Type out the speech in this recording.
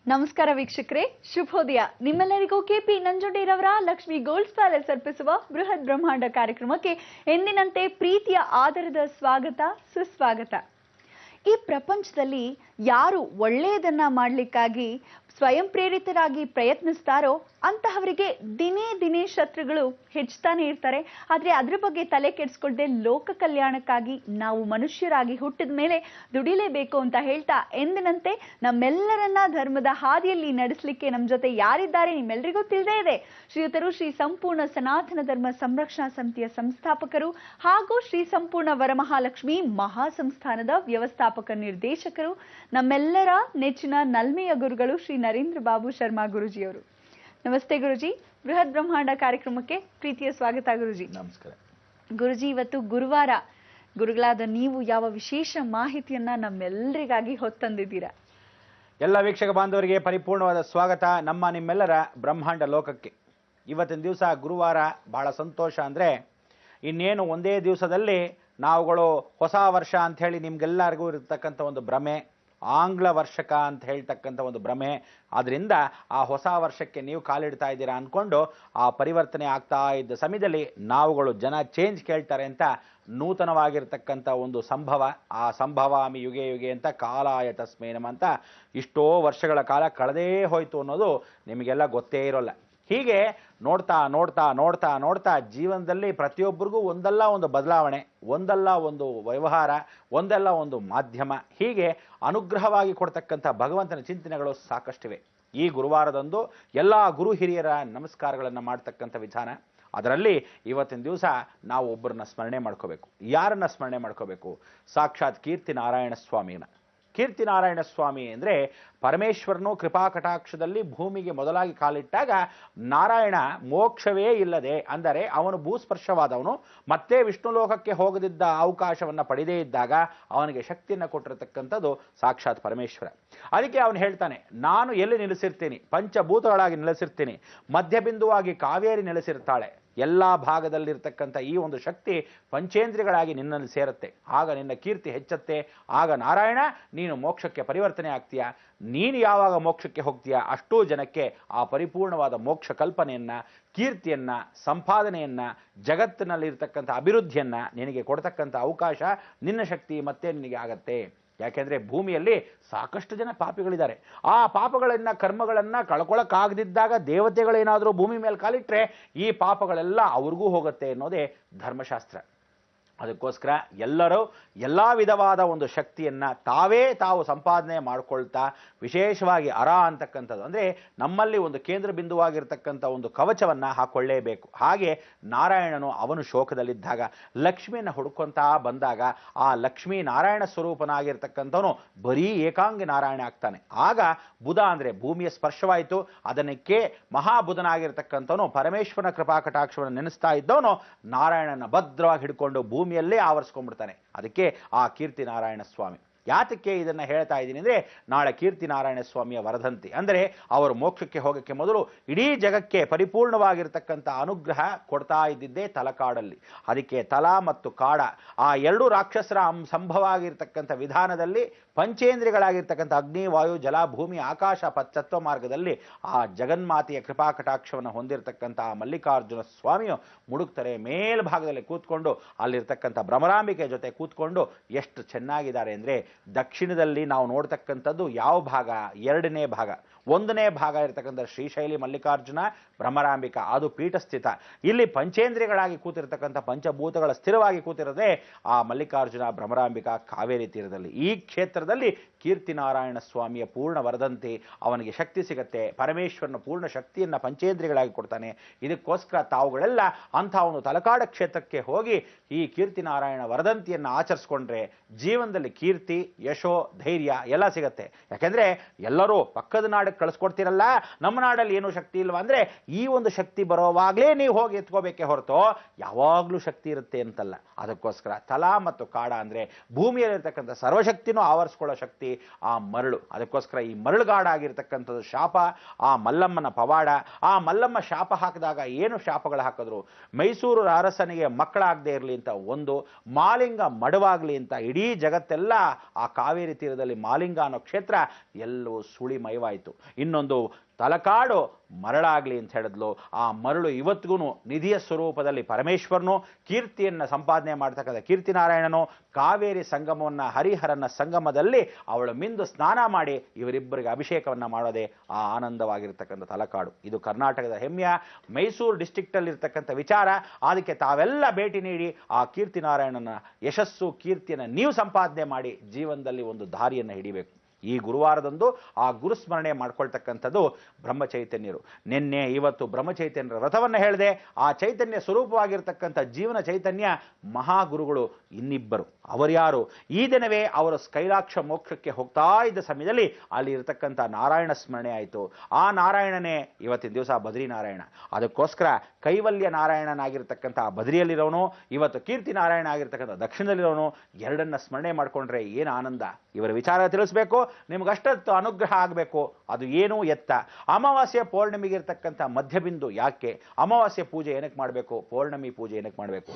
ನಮಸ್ಕಾರ ವೀಕ್ಷಕರೇ, ಶುಭೋದಯ. ನಿಮ್ಮೆಲ್ಲರಿಗೂ ಕೆಪಿ ನಂಜುಂಡೇರವರ ಲಕ್ಷ್ಮಿ ಗೋಲ್ಡ್ಸ್ ಪ್ಯಾಲೇಸ್ ಅರ್ಪಿಸುವ ಬೃಹತ್ ಬ್ರಹ್ಮಾಂಡ ಕಾರ್ಯಕ್ರಮಕ್ಕೆ ಎಂದಿನಂತೆ ಪ್ರೀತಿಯ ಆದರದ ಸ್ವಾಗತ, ಸುಸ್ವಾಗತ. ಈ ಪ್ರಪಂಚದಲ್ಲಿ ಯಾರು ಒಳ್ಳೆಯದನ್ನ ಮಾಡಲಿಕ್ಕಾಗಿ ಸ್ವಯಂ ಪ್ರೇರಿತರಾಗಿ ಪ್ರಯತ್ನಿಸ್ತಾರೋ ಅಂತಹವರಿಗೆ ದಿನೇ ದಿನೇ ಶತ್ರುಗಳು ಹೆಚ್ಚುತ್ತಾನೆ ಇರ್ತಾರೆ. ಆದ್ರೆ ಅದ್ರ ಬಗ್ಗೆ ತಲೆ ಕೆಡಿಸ್ಕೊಳ್ದೆ ಲೋಕ ಕಲ್ಯಾಣಕ್ಕಾಗಿ ನಾವು ಮನುಷ್ಯರಾಗಿ ಹುಟ್ಟಿದ ಮೇಲೆ ದುಡಿಲೇಬೇಕು ಅಂತ ಹೇಳ್ತಾ ಎಂದಿನಂತೆ ನಮ್ಮೆಲ್ಲರನ್ನ ಧರ್ಮದ ಹಾದಿಯಲ್ಲಿ ನಡೆಸಲಿಕ್ಕೆ ನಮ್ಮ ಜೊತೆ ಯಾರಿದ್ದಾರೆ ನಿಮ್ಮೆಲ್ಲರಿಗೂ ತಿಳಿದೇ ಇದೆ. ಶ್ರೀಯುತರು ಶ್ರೀ ಸಂಪೂರ್ಣ ಸನಾತನ ಧರ್ಮ ಸಂರಕ್ಷಣಾ ಸಮಿತಿಯ ಸಂಸ್ಥಾಪಕರು ಹಾಗೂ ಶ್ರೀ ಸಂಪೂರ್ಣ ವರಮಹಾಲಕ್ಷ್ಮಿ ಮಹಾಸಂಸ್ಥಾನದ ವ್ಯವಸ್ಥಾಪಕ ನಿರ್ದೇಶಕರು, ನಮ್ಮೆಲ್ಲರ ನೆಚ್ಚಿನ ನಲ್ಮೆಯ ಗುರುಗಳು ಶ್ರೀ ನರೇಂದ್ರ ಬಾಬು ಶರ್ಮಾ ಗುರುಜಿಯವರು. ನಮಸ್ತೆ ಗುರುಜಿ, ಬೃಹತ್ ಬ್ರಹ್ಮಾಂಡ ಕಾರ್ಯಕ್ರಮಕ್ಕೆ ಪ್ರೀತಿಯ ಸ್ವಾಗತ ಗುರುಜಿ. ನಮಸ್ಕಾರ ಗುರುಜಿ. ಇವತ್ತು ಗುರುವಾರ, ಗುರುಗಳಾದ ನೀವು ಯಾವ ವಿಶೇಷ ಮಾಹಿತಿಯನ್ನ ನಮ್ಮೆಲ್ಲರಿಗಾಗಿ ಹೊತ್ತಂದಿದ್ದೀರಾ? ಎಲ್ಲ ವೀಕ್ಷಕ ಬಾಂಧವರಿಗೆ ಪರಿಪೂರ್ಣವಾದ ಸ್ವಾಗತ ನಮ್ಮ ನಿಮ್ಮೆಲ್ಲರ ಬ್ರಹ್ಮಾಂಡ ಲೋಕಕ್ಕೆ. ಇವತ್ತಿನ ದಿವಸ ಗುರುವಾರ, ಬಹಳ ಸಂತೋಷ. ಅಂದರೆ ಇನ್ನೇನು ಒಂದೇ ದಿವಸದಲ್ಲಿ ನಾವುಗಳು ಹೊಸ ವರ್ಷ ಅಂತ ಹೇಳಿ ನಿಮ್ಗೆಲ್ಲರಿಗೂ ಇರತಕ್ಕಂಥ ಒಂದು ಭ್ರಮೆ, ಆಂಗ್ಲ ವರ್ಷಕ ಅಂತ ಹೇಳ್ತಕ್ಕಂಥ ಒಂದು ಭ್ರಮೆ. ಆದ್ರಿಂದ ಆ ಹೊಸ ವರ್ಷಕ್ಕೆ ನೀವು ಕಾಲಿಡ್ತಾ ಇದ್ದೀರಾ ಅಂದ್ಕೊಂಡು ಆ ಪರಿವರ್ತನೆ ಆಗ್ತಾ ಇದ್ದ ಸಮಯದಲ್ಲಿ ನಾವುಗಳು ಜನ ಚೇಂಜ್ ಕೇಳ್ತಾರೆ ಅಂತ ನೂತನವಾಗಿರ್ತಕ್ಕಂಥ ಒಂದು ಸಂಭವ, ಆ ಸಂಭವಾಮಿ ಯುಗೆ ಯುಗೆ ಅಂತ ಕಾಲಾಯ ತಸ್ಮೈ ನಮಃ ಅಂತ ಇಷ್ಟೋ ವರ್ಷಗಳ ಕಾಲ ಕಳೆದೇ ಹೋಯ್ತು ಅನ್ನೋದು ನಿಮಗೆಲ್ಲ ಗೊತ್ತೇ ಇರೋಲ್ಲ. ಹೀಗೆ ನೋಡ್ತಾ ನೋಡ್ತಾ ನೋಡ್ತಾ ನೋಡ್ತಾ ಜೀವನದಲ್ಲಿ ಪ್ರತಿಯೊಬ್ಬರಿಗೂ ಒಂದಲ್ಲ ಒಂದು ಬದಲಾವಣೆ, ಒಂದಲ್ಲ ಒಂದು ವ್ಯವಹಾರ, ಒಂದಲ್ಲ ಒಂದು ಮಾಧ್ಯಮ, ಹೀಗೆ ಅನುಗ್ರಹವಾಗಿ ಕೊಡ್ತಕ್ಕಂಥ ಭಗವಂತನ ಚಿಂತನೆಗಳು ಸಾಕಷ್ಟಿವೆ. ಈ ಗುರುವಾರದಂದು ಎಲ್ಲ ಗುರು ಹಿರಿಯರ ನಮಸ್ಕಾರಗಳನ್ನು ಮಾಡ್ತಕ್ಕಂಥ ವಿಧಾನ. ಅದರಲ್ಲಿ ಇವತ್ತಿನ ದಿವಸ ನಾವು ಒಬ್ಬರನ್ನ ಸ್ಮರಣೆ ಮಾಡ್ಕೋಬೇಕು. ಯಾರನ್ನ ಸ್ಮರಣೆ ಮಾಡ್ಕೋಬೇಕು? ಸಾಕ್ಷಾತ್ ಕೀರ್ತಿ ನಾರಾಯಣ ಸ್ವಾಮಿನ. ಕೀರ್ತಿ ನಾರಾಯಣ ಸ್ವಾಮಿ ಅಂದರೆ ಪರಮೇಶ್ವರನು ಕೃಪಾ ಕಟಾಕ್ಷದಲ್ಲಿ ಭೂಮಿಗೆ ಮೊದಲಾಗಿ ಕಾಲಿಟ್ಟಾಗ ನಾರಾಯಣ ಮೋಕ್ಷವೇ ಇಲ್ಲದೆ, ಅಂದರೆ ಅವನು ಭೂಸ್ಪರ್ಶವಾದವನು, ಮತ್ತೆ ವಿಷ್ಣು ಲೋಕಕ್ಕೆ ಹೋಗದಿದ್ದ ಅವಕಾಶವನ್ನು ಪಡೆದೇ ಇದ್ದಾಗ ಅವನಿಗೆ ಶಕ್ತಿಯನ್ನು ಕೊಟ್ಟಿರತಕ್ಕಂಥದ್ದು ಸಾಕ್ಷಾತ್ ಪರಮೇಶ್ವರ. ಅದಕ್ಕೆ ಅವನು ಹೇಳ್ತಾನೆ, ನಾನು ಎಲ್ಲಿ ನಿಲ್ಲಿಸಿರ್ತೀನಿ? ಪಂಚಭೂತಗಳಾಗಿ ನೆಲೆಸಿರ್ತೀನಿ, ಮಧ್ಯಬಿಂದುವಾಗಿ ಕಾವೇರಿ ನೆಲೆಸಿರ್ತಾಳೆ. ಎಲ್ಲ ಭಾಗದಲ್ಲಿರ್ತಕ್ಕಂಥ ಈ ಒಂದು ಶಕ್ತಿ ಪಂಚೇಂದ್ರಿಯಗಳಾಗಿ ನಿನ್ನಲ್ಲಿ ಸೇರುತ್ತೆ. ಆಗ ನಿನ್ನ ಕೀರ್ತಿ ಹೆಚ್ಚತ್ತೆ. ಆಗ ನಾರಾಯಣ ನೀನು ಮೋಕ್ಷಕ್ಕೆ ಪರಿವರ್ತನೆ ಆಗ್ತೀಯ. ನೀನು ಯಾವಾಗ ಮೋಕ್ಷಕ್ಕೆ ಹೋಗ್ತೀಯ ಅಷ್ಟೂ ಜನಕ್ಕೆ ಆ ಪರಿಪೂರ್ಣವಾದ ಮೋಕ್ಷ ಕಲ್ಪನೆಯನ್ನ, ಕೀರ್ತಿಯನ್ನ, ಸಂಪಾದನೆಯನ್ನ, ಜಗತ್ತಿನಲ್ಲಿರ್ತಕ್ಕಂಥ ಅಭಿವೃದ್ಧಿಯನ್ನ ನಿನಗೆ ಕೊಡ್ತಕ್ಕಂಥ ಅವಕಾಶ ನಿನ್ನ ಶಕ್ತಿ ಮತ್ತೆ ನಿನಗೆ ಆಗತ್ತೆ. ಯಾಕೆಂದ್ರೆ ಭೂಮಿಯಲ್ಲಿ ಸಾಕಷ್ಟು ಜನ ಪಾಪಿಗಳಿದ್ದಾರೆ. ಆ ಪಾಪಗಳನ್ನ, ಕರ್ಮಗಳನ್ನ ಕಳ್ಕೊಳಕ್ಕಾಗದಿದ್ದಾಗ ದೇವತೆಗಳೇನಾದರೂ ಭೂಮಿ ಮೇಲೆ ಕಾಲಿಟ್ರೆ ಈ ಪಾಪಗಳೆಲ್ಲ ಅವ್ರಿಗೂ ಹೋಗುತ್ತೆ ಅನ್ನೋದೇ ಧರ್ಮಶಾಸ್ತ್ರ. ಅದಕ್ಕೋಸ್ಕರ ಎಲ್ಲರೂ ಎಲ್ಲ ವಿಧವಾದ ಒಂದು ಶಕ್ತಿಯನ್ನ ತಾವು ಸಂಪಾದನೆ ಮಾಡ್ಕೊಳ್ತಾ, ವಿಶೇಷವಾಗಿ ಅರ ಅಂತಕ್ಕಂಥದ್ದು ಅಂದರೆ ನಮ್ಮಲ್ಲಿ ಒಂದು ಕೇಂದ್ರ ಬಿಂದುವಾಗಿರ್ತಕ್ಕಂಥ ಒಂದು ಕವಚವನ್ನ ಹಾಕೊಳ್ಳೇಬೇಕು. ಹಾಗೆ ನಾರಾಯಣನು ಅವನು ಶೋಕದಲ್ಲಿದ್ದಾಗ ಲಕ್ಷ್ಮಿಯನ್ನು ಹುಡ್ಕೊಂತಾ ಬಂದಾಗ ಆ ಲಕ್ಷ್ಮೀ ನಾರಾಯಣ ಸ್ವರೂಪನಾಗಿರ್ತಕ್ಕಂಥವನು ಬರೀ ಏಕಾಂಗಿ ನಾರಾಯಣ ಆಗ್ತಾನೆ. ಆಗ ಬುಧ ಅಂದರೆ ಭೂಮಿಯ ಸ್ಪರ್ಶವಾಯಿತು. ಅದನ್ನಕ್ಕೆ ಮಹಾಬುಧನಾಗಿರ್ತಕ್ಕಂಥವನು ಪರಮೇಶ್ವರನ ಕೃಪಾ ಕಟಾಕ್ಷವನ್ನು ನೆನೆಸ್ತಾ ಇದ್ದವನು ನಾರಾಯಣನ ಭದ್ರವಾಗಿ ಹಿಡ್ಕೊಂಡು ಭೂಮಿಯಲ್ಲೇ ಆವರಿಸ್ಕೊಂಡ್ಬಿಡ್ತಾನೆ. ಅದಕ್ಕೆ ಆ ಕೀರ್ತಿ ನಾರಾಯಣ ಸ್ವಾಮಿ. ಯಾತಕ್ಕೆ ಇದನ್ನ ಹೇಳ್ತಾ ಇದ್ದೀನಿ ಅಂದ್ರೆ, ನಾಳೆ ಕೀರ್ತಿ ನಾರಾಯಣ ಸ್ವಾಮಿಯ ವರದಂತಿ. ಅಂದರೆ ಅವರು ಮೋಕ್ಷಕ್ಕೆ ಹೋಗಕ್ಕೆ ಮೊದಲು ಇಡೀ ಜಗಕ್ಕೆ ಪರಿಪೂರ್ಣವಾಗಿರ್ತಕ್ಕಂಥ ಅನುಗ್ರಹ ಕೊಡ್ತಾ ಇದ್ದಿದ್ದೇ ತಲಕಾಡಲ್ಲಿ. ಅದಕ್ಕೆ ತಲ ಮತ್ತು ಕಾಡ ಆ ಎರಡೂ ರಾಕ್ಷಸರ ಸಂಭವ ಆಗಿರ್ತಕ್ಕಂಥ ವಿಧಾನದಲ್ಲಿ ಪಂಚೇಂದ್ರಿಯಗಳಾಗಿರ್ತಕ್ಕಂಥ ಅಗ್ನಿ, ವಾಯು, ಜಲ, ಭೂಮಿ, ಆಕಾಶ ತತ್ವ ಮಾರ್ಗದಲ್ಲಿ ಆ ಜಗನ್ಮಾತೆಯ ಕೃಪಾ ಕಟಾಕ್ಷವನ್ನು ಹೊಂದಿರತಕ್ಕಂಥ ಮಲ್ಲಿಕಾರ್ಜುನ ಸ್ವಾಮಿಯು ಮುಡುಕ್ತಾರೆ ಮೇಲ್ಭಾಗದಲ್ಲಿ ಕೂತ್ಕೊಂಡು ಅಲ್ಲಿರ್ತಕ್ಕಂಥ ಭ್ರಮರಾಂಬಿಕೆ ಜೊತೆ ಕೂತ್ಕೊಂಡು ಎಷ್ಟು ಚೆನ್ನಾಗಿದ್ದಾರೆ ಅಂದರೆ, ದಕ್ಷಿಣದಲ್ಲಿ ನಾವು ನೋಡ್ತಕ್ಕಂಥದ್ದು ಯಾವ ಭಾಗ? ಎರಡನೇ ಭಾಗ. ಒಂದನೇ ಭಾಗ ಇರತಕ್ಕಂಥ ಶ್ರೀಶೈಲಿ ಮಲ್ಲಿಕಾರ್ಜುನ ಭ್ರಮರಾಂಬಿಕಾ, ಅದು ಪೀಠಸ್ಥಿತ. ಇಲ್ಲಿ ಪಂಚೇಂದ್ರಿಯಗಳಾಗಿ ಕೂತಿರ್ತಕ್ಕಂಥ ಪಂಚಭೂತಗಳ ಸ್ಥಿರವಾಗಿ ಕೂತಿರದೆ ಆ ಮಲ್ಲಿಕಾರ್ಜುನ ಭ್ರಮರಾಂಬಿಕಾ ಕಾವೇರಿ ತೀರದಲ್ಲಿ. ಈ ಕ್ಷೇತ್ರದಲ್ಲಿ ಕೀರ್ತಿ ನಾರಾಯಣ ಸ್ವಾಮಿಯ ಪೂರ್ಣ ವರದಂತಿ, ಅವನಿಗೆ ಶಕ್ತಿ ಸಿಗತ್ತೆ. ಪರಮೇಶ್ವರನ ಪೂರ್ಣ ಶಕ್ತಿಯನ್ನ ಪಂಚೇಂದ್ರಿಯಗಳಾಗಿ ಕೊಡ್ತಾನೆ. ಇದಕ್ಕೋಸ್ಕರ ತಾವುಗಳೆಲ್ಲ ಅಂಥ ಒಂದು ತಲಕಾಡ ಕ್ಷೇತ್ರಕ್ಕೆ ಹೋಗಿ ಈ ಕೀರ್ತಿ ನಾರಾಯಣ ವರದಂತಿಯನ್ನು ಆಚರಿಸ್ಕೊಂಡ್ರೆ ಜೀವನದಲ್ಲಿ ಕೀರ್ತಿ, ಯಶೋ, ಧೈರ್ಯ ಎಲ್ಲ ಸಿಗತ್ತೆ. ಯಾಕೆಂದ್ರೆ ಎಲ್ಲರೂ ಪಕ್ಕದ ನಾಡಕ್ಕೆ ಕಳಿಸ್ಕೊಡ್ತೀರಲ್ಲ, ನಮ್ಮ ನಾಡಲ್ಲಿ ಏನೂ ಶಕ್ತಿ ಇಲ್ವಾ ಅಂದ್ರೆ, ಈ ಒಂದು ಶಕ್ತಿ ಬರೋವಾಗಲೇ ನೀವು ಹೋಗಿ ಎತ್ಕೋಬೇಕೆ ಹೊರತು ಯಾವಾಗಲೂ ಶಕ್ತಿ ಇರುತ್ತೆ ಅಂತಲ್ಲ. ಅದಕ್ಕೋಸ್ಕರ ತಲಾ ಮತ್ತು ಕಾಡ ಅಂದ್ರೆ ಭೂಮಿಯಲ್ಲಿರ್ತಕ್ಕಂಥ ಸರ್ವಶಕ್ತಿನೂ ಆವರಿಸ್ಕೊಳ್ಳೋ ಶಕ್ತಿ ಆ ಮರಳು. ಅದಕ್ಕೋಸ್ಕರ ಈ ಮರಳುಗಾಡ ಆಗಿರ್ತಕ್ಕಂಥದ್ದು ಶಾಪ, ಆ ಮಲ್ಲಮ್ಮನ ಪವಾಡ. ಆ ಮಲ್ಲಮ್ಮ ಶಾಪ ಹಾಕಿದಾಗ ಏನು ಶಾಪಗಳು ಹಾಕಿದ್ರು? ಮೈಸೂರು ಅರಸನಿಗೆ ಮಕ್ಕಳಾಗದೆ ಇರಲಿ ಅಂತ ಒಂದು, ಮಾಲಿಂಗ ಮಡವಾಗ್ಲಿ ಅಂತ ಇಡೀ ಜಗತ್ತೆಲ್ಲ ಆ ಕಾವೇರಿ ತೀರದಲ್ಲಿ ಮಾಲಿಂಗ ಅನ್ನೋ ಕ್ಷೇತ್ರ ಎಲ್ಲವೂ ಸುಳಿಮಯವಾಯಿತು. ಇನ್ನೊಂದು ತಲಕಾಡು ಮರಳಾಗಲಿ ಅಂತ ಹೇಳಿದ್ಲು. ಆ ಮರಳು ಇವತ್ತಿಗೂ ನಿಧಿಯ ಸ್ವರೂಪದಲ್ಲಿ ಪರಮೇಶ್ವರನು, ಕೀರ್ತಿಯನ್ನು ಸಂಪಾದನೆ ಮಾಡ್ತಕ್ಕಂಥ ಕೀರ್ತಿನಾರಾಯಣನು, ಕಾವೇರಿ ಸಂಗಮವನ್ನು ಹರಿಹರನ ಸಂಗಮದಲ್ಲಿ ಅವಳು ಮಿಂದು ಸ್ನಾನ ಮಾಡಿ ಇವರಿಬ್ಬರಿಗೆ ಅಭಿಷೇಕವನ್ನು ಮಾಡೋದೇ ಆ ಆನಂದವಾಗಿರ್ತಕ್ಕಂಥ ತಲಕಾಡು. ಇದು ಕರ್ನಾಟಕದ ಹೆಮ್ಮೆಯ ಮೈಸೂರು ಡಿಸ್ಟ್ರಿಕ್ಟಲ್ಲಿರ್ತಕ್ಕಂಥ ವಿಚಾರ. ಅದಕ್ಕೆ ತಾವೆಲ್ಲ ಭೇಟಿ ನೀಡಿ ಆ ಕೀರ್ತಿನಾರಾಯಣನ ಯಶಸ್ಸು ಕೀರ್ತಿಯನ್ನು ನೀವು ಸಂಪಾದನೆ ಮಾಡಿ ಜೀವನದಲ್ಲಿ ಒಂದು ದಾರಿಯನ್ನು ಹಿಡಿಬೇಕು. ಈ ಗುರುವಾರದಂದು ಆ ಗುರುಸ್ಮರಣೆ ಮಾಡ್ಕೊಳ್ತಕ್ಕಂಥದ್ದು ಬ್ರಹ್ಮಚೈತನ್ಯರು. ನಿನ್ನೆ ಇವತ್ತು ಬ್ರಹ್ಮಚೈತನ್ಯರ ವ್ರತವನ್ನು ಹೇಳಿದೆ. ಆ ಚೈತನ್ಯ ಸ್ವರೂಪವಾಗಿರ್ತಕ್ಕಂಥ ಜೀವನ ಚೈತನ್ಯ ಮಹಾಗುರುಗಳು ಇನ್ನಿಬ್ಬರು. ಅವರ್ಯಾರು? ಈ ದಿನವೇ ಅವರು ಕೈಲಾಕ್ಷ ಮೋಕ್ಷಕ್ಕೆ ಹೋಗ್ತಾ ಇದ್ದ ಸಮಯದಲ್ಲಿ ಅಲ್ಲಿ ಇರತಕ್ಕಂಥ ನಾರಾಯಣ ಸ್ಮರಣೆ ಆಯಿತು. ಆ ನಾರಾಯಣನೇ ಇವತ್ತಿನ ದಿವಸ ಬದ್ರಿನಾರಾಯಣ. ಅದಕ್ಕೋಸ್ಕರ ಕೈವಲ್ಯ ನಾರಾಯಣನಾಗಿರ್ತಕ್ಕಂಥ ಬದ್ರಿಯಲ್ಲಿರೋನು, ಇವತ್ತು ಕೀರ್ತಿ ನಾರಾಯಣ ಆಗಿರ್ತಕ್ಕಂಥ ದಕ್ಷಿಣದಲ್ಲಿರೋನು, ಎರಡನ್ನ ಸ್ಮರಣೆ ಮಾಡಿಕೊಂಡ್ರೆ ಏನು ಆನಂದ. ಇವರ ವಿಚಾರ ತಿಳಿಸ್ಬೇಕು, ನಿಮಗಷ್ಟತ್ತು ಅನುಗ್ರಹ ಆಗಬೇಕು. ಅದು ಏನು ಎತ್ತ? ಅಮಾವಾಸ್ಯೆ ಪೌರ್ಣಮಿಗೆ ಇರ್ತಕ್ಕಂಥ ಮಧ್ಯಬಿಂದು ಯಾಕೆ? ಅಮಾವಾಸ್ಯೆ ಪೂಜೆ ಏನಕ್ಕೆ ಮಾಡಬೇಕು? ಪೌರ್ಣಮಿ ಪೂಜೆ ಏನಕ್ಕೆ ಮಾಡಬೇಕು?